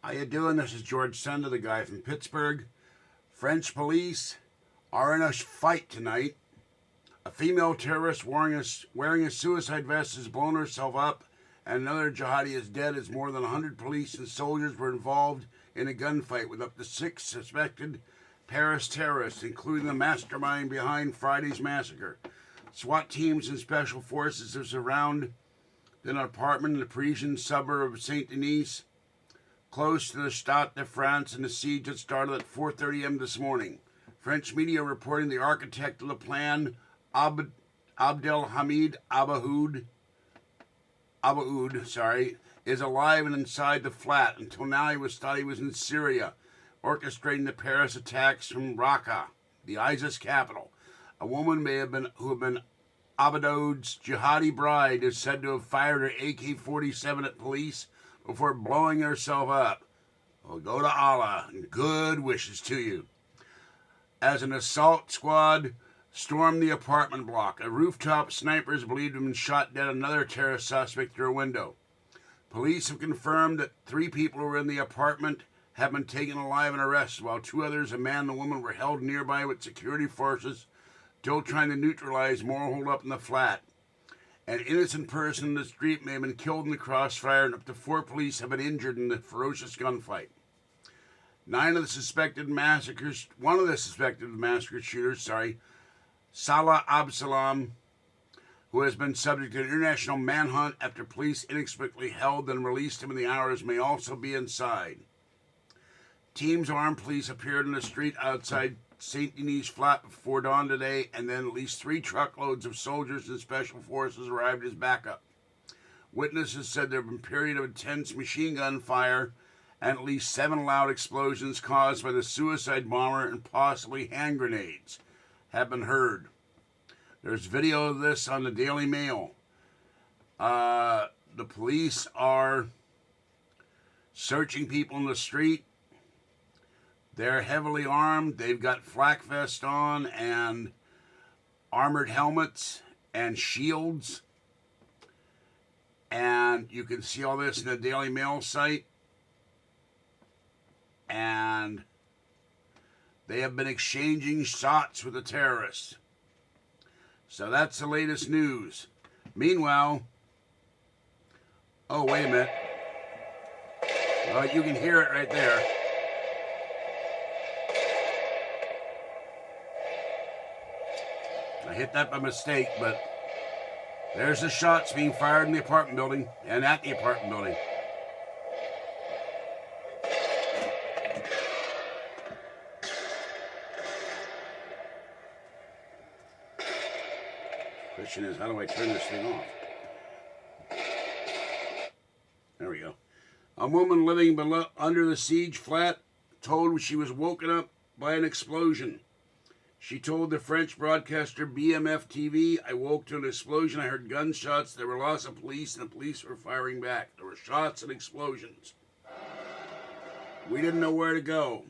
How you doing? This is George Senda, the guy from Pittsburgh. French police are in a fight tonight. A female terrorist wearing a suicide vest has blown herself up, and another jihadi is dead as more than 100 police and soldiers were involved in a gunfight with up to 6 suspected Paris terrorists, including the mastermind behind Friday's massacre. SWAT teams and special forces have surrounded an apartment in the Parisian suburb of Saint Denis, close to the Stade de France, and the siege had started at 4:30 a.m. this morning. French media reporting the architect of the plan, Abdelhamid Abaoud, is alive and inside the flat. Until now, he was thought he was in Syria, orchestrating the Paris attacks from Raqqa, the ISIS capital. A woman who had been Abaoud's jihadi bride is said to have fired her AK-47 at police before blowing herself up. Well, go to Allah and good wishes to you. As an assault squad stormed the apartment block, a rooftop sniper is believed to have been shot dead another terrorist suspect through a window. Police have confirmed that 3 people who were in the apartment have been taken alive and arrested, while 2 others, a man and a woman, were held nearby with security forces still trying to neutralize more holdup in the flat. An innocent person in the street may have been killed in the crossfire, and up to 4 police have been injured in the ferocious gunfight. One of the suspected massacre shooters, Salah Absalam, who has been subject to an international manhunt after police inexplicably held and released him in the hours, may also be inside. Teams of armed police appeared in the street outside St. Denis flat before dawn today, and then at least 3 truckloads of soldiers and special forces arrived as backup. Witnesses said there had been a period of intense machine gun fire and at least 7 loud explosions caused by the suicide bomber and possibly hand grenades have been heard. There's video of this on the Daily Mail. The police are searching people in the street. They're heavily armed. They've got flak vests on and armored helmets and shields. And you can see all this in the Daily Mail site. And they have been exchanging shots with the terrorists. So that's the latest news. Meanwhile, oh, wait a minute. Well, you can hear it right there. I hit that by mistake, but there's the shots being fired in the apartment building and at the apartment building. Question is, how do I turn this thing off? There we go. A woman living under the siege flat told she was woken up by an explosion. She told the French broadcaster BMF TV, "I woke to an explosion. I heard gunshots. There were lots of police, and the police were firing back. There were shots and explosions. We didn't know where to go.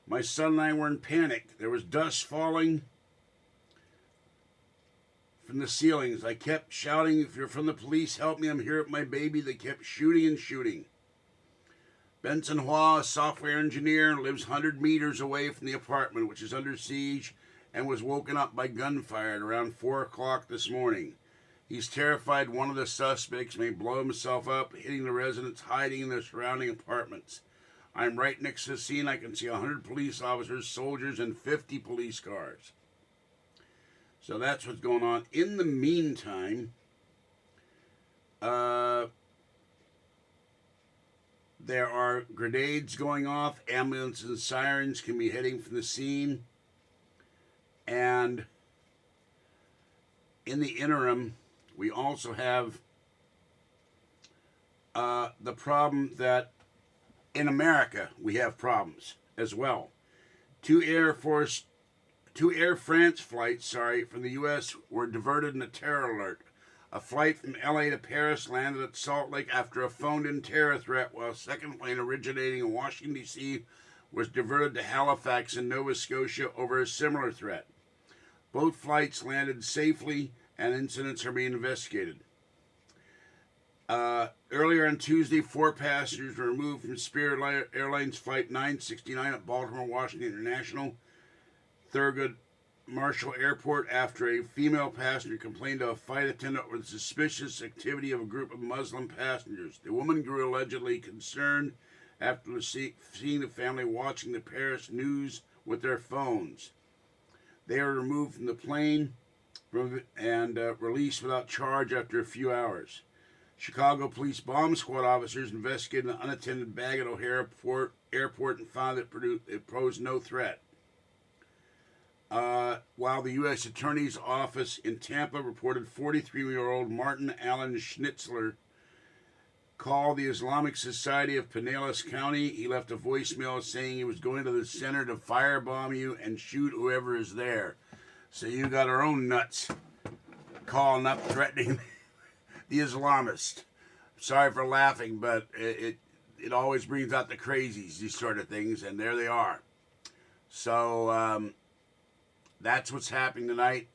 My son and I were in panic. There was dust falling from the ceilings. I kept shouting, 'If you're from the police, help me. I'm here with my baby.' They kept shooting and shooting." Benson Hua, a software engineer, lives 100 meters away from the apartment, which is under siege, and was woken up by gunfire at around 4 o'clock this morning. He's terrified one of the suspects may blow himself up, hitting the residents hiding in their surrounding apartments. "I'm right next to the scene. I can see 100 police officers, soldiers, and 50 police cars." So that's what's going on. In the meantime, there are grenades going off. Ambulances and sirens can be heading from the scene. And in the interim, we also have the problem that in America we have problems as well. 2 Air France flights, from the U.S. were diverted in a terror alert. A flight from LA to Paris landed at Salt Lake after a phoned-in terror threat, while a second plane originating in Washington, D.C. was diverted to Halifax in Nova Scotia over a similar threat. Both flights landed safely, and incidents are being investigated. Earlier on Tuesday, 4 passengers were removed from Spirit Airlines Flight 969 at Baltimore Washington International Thurgood Marshall Airport after a female passenger complained to a flight attendant over the suspicious activity of a group of Muslim passengers. The woman grew allegedly concerned after seeing the family watching the Paris news with their phones. They were removed from the plane and released without charge after a few hours. Chicago Police Bomb Squad officers investigated an unattended bag at O'Hare Airport and found that it posed no threat. While the U.S. Attorney's Office in Tampa reported 43-year-old Martin Allen Schnitzler called the Islamic Society of Pinellas County. He left a voicemail saying he was going to the center to firebomb you and shoot whoever is there. So you got our own nuts calling up, threatening the Islamist. Sorry for laughing, but it always brings out the crazies, these sort of things, and there they are. So that's what's happening tonight.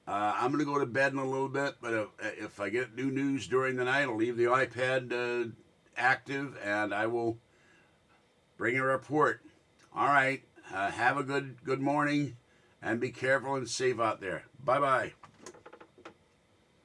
I'm going to go to bed in a little bit, but if I get new news during the night, I'll leave the iPad active, and I will bring a report. All right. Have a good morning, and be careful and safe out there. Bye-bye.